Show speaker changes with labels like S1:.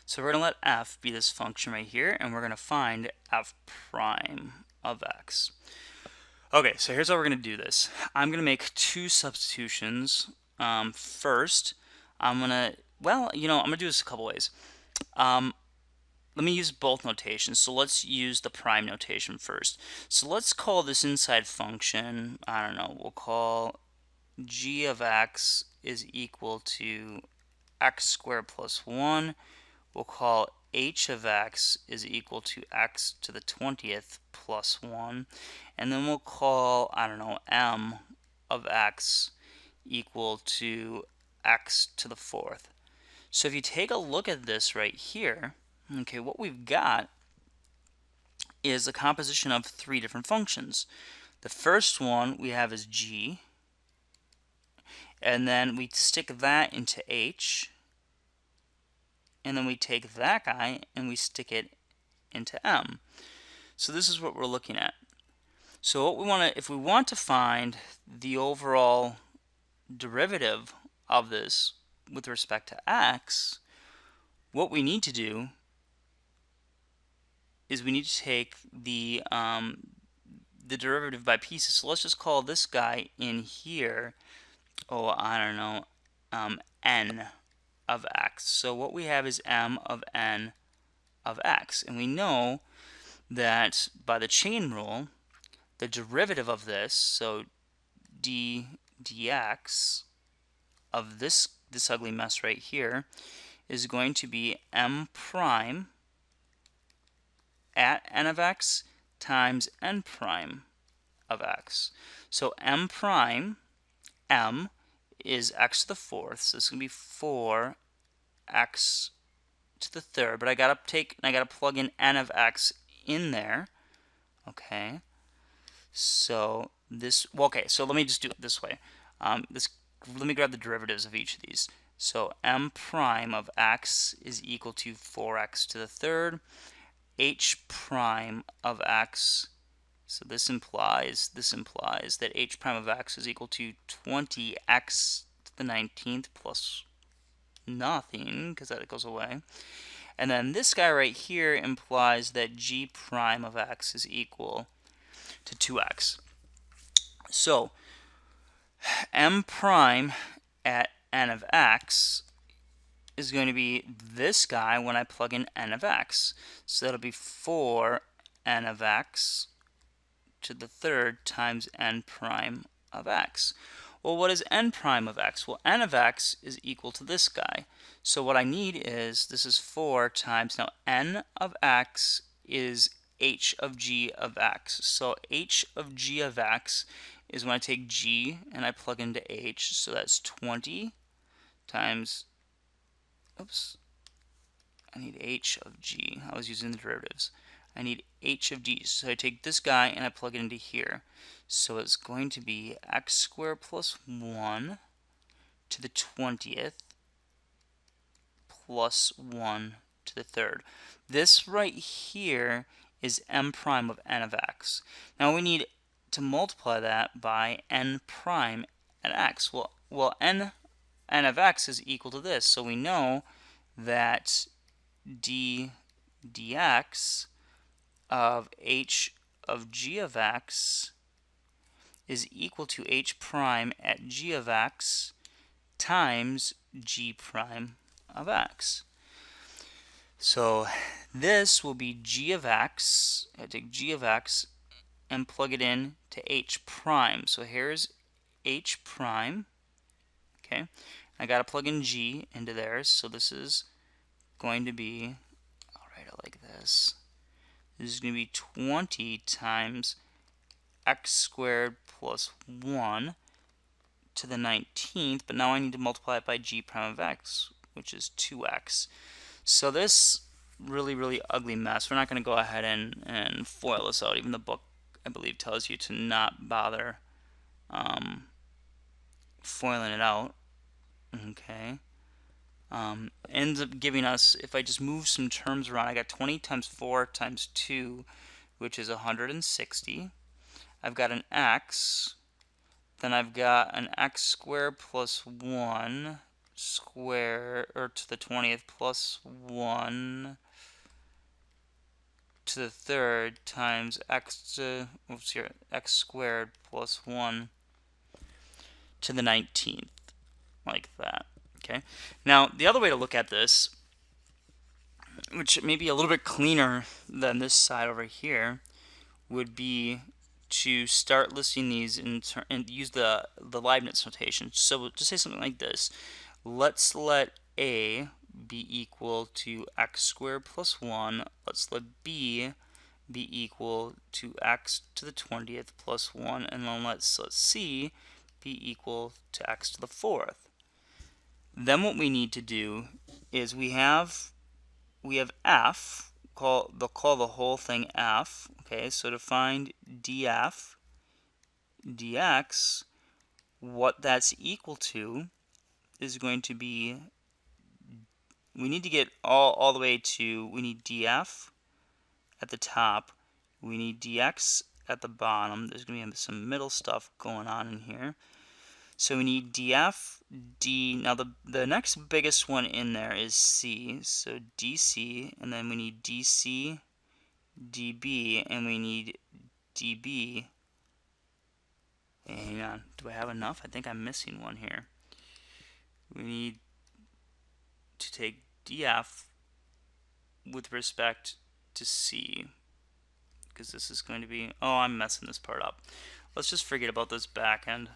S1: So we're going to let f be this function right here, and we're going to find f prime of x. Okay, so here's how we're going to do this. I'm going to make two substitutions. First, I'm going to, I'm going to do this a couple ways. Let me use both notations. So let's use the prime notation first. So let's call this inside function, I don't know, we'll call g of x is equal to x squared plus 1. We'll call h of x is equal to x to the 20th plus 1. And then we'll call, I don't know, m of x equal to x to the 4th. So if you take a look at this right here, okay, what we've got is a composition of three different functions. The first one we have is g, and then we stick that into h, and then we take that guy and we stick it into m. So this is what we're looking at. So what we want to, if we want to find the overall derivative of this with respect to x, what we need to do is we need to take the derivative by pieces. So let's just call this guy in here, oh, I don't know, n of x. So what we have is m of n of x. And we know that by the chain rule, the derivative of this, so dx of this ugly mess right here, is going to be m prime at n of x times n prime of x. So m prime, m, is x to the 4th, so it's going to be 4x to the 3rd, but I gotta plug in n of x in there. Okay, so this, well, okay, so let me just do it this way. Let me grab the derivatives of each of these. So m prime of x is equal to 4x to the 3rd. H prime of x, so this implies that h prime of x is equal to 20x to the 19th plus nothing, because that goes away. And then this guy right here implies that g prime of x is equal to 2x. So m prime at n of x is going to be this guy when I plug in n of x. So that'll be 4 n of x to the 3rd times n prime of x. Well, what is n prime of x? Well, n of x is equal to this guy. So what I need is, this is 4 times, now n of x is h of g of x. So h of g of x is when I take g and I plug into h. So that's 20 times, oops, I need h of g. I was using the derivatives. I need h of g. So I take this guy and I plug it into here. So it's going to be x squared plus 1 to the 20th plus 1 to the 3rd. This right here is m prime of n of x. Now we need to multiply that by n prime at x. Well, n of x is equal to this. So we know that dx of h of g of x is equal to h prime at g of x times g prime of x. So this will be g of x. I take g of x and plug it in to h prime. So here's h prime. Okay, I got to plug in g into there. So this is going to be, I'll write it like this. This is going to be 20 times x squared plus 1 to the 19th, but now I need to multiply it by g prime of x, which is 2x. So this really ugly mess, we're not going to go ahead and FOIL this out. Even the book, I believe, tells you to not bother foiling it out. Okay. Ends up giving us, if I just move some terms around, I got 20 times 4 times 2, which is 160. I've got an x, then I've got an x squared plus 1 square, or to the 20th plus 1 to the third times x squared plus 1 to the 19th, like that. Okay. Now, the other way to look at this, which may be a little bit cleaner than this side over here, would be to start listing these and use the Leibniz notation. So just say something like this. Let's let A be equal to x squared plus 1. Let's let B be equal to x to the 20th plus 1. And then let's let C be equal to x to the 4th. Then what we need to do is we have f, call the whole thing f. Okay, so to find df dx, what that's equal to is going to be, we need to get all the way to, we need df at the top, we need dx at the bottom. There's going to be some middle stuff going on in here. So we need df, now the next biggest one in there is c, so dc, and then we need dc, db, and we need db. Hang on, do I have enough? I think I'm missing one here. We need to take df with respect to c, because this is going to be, oh, I'm messing this part up. Let's just forget about this back end.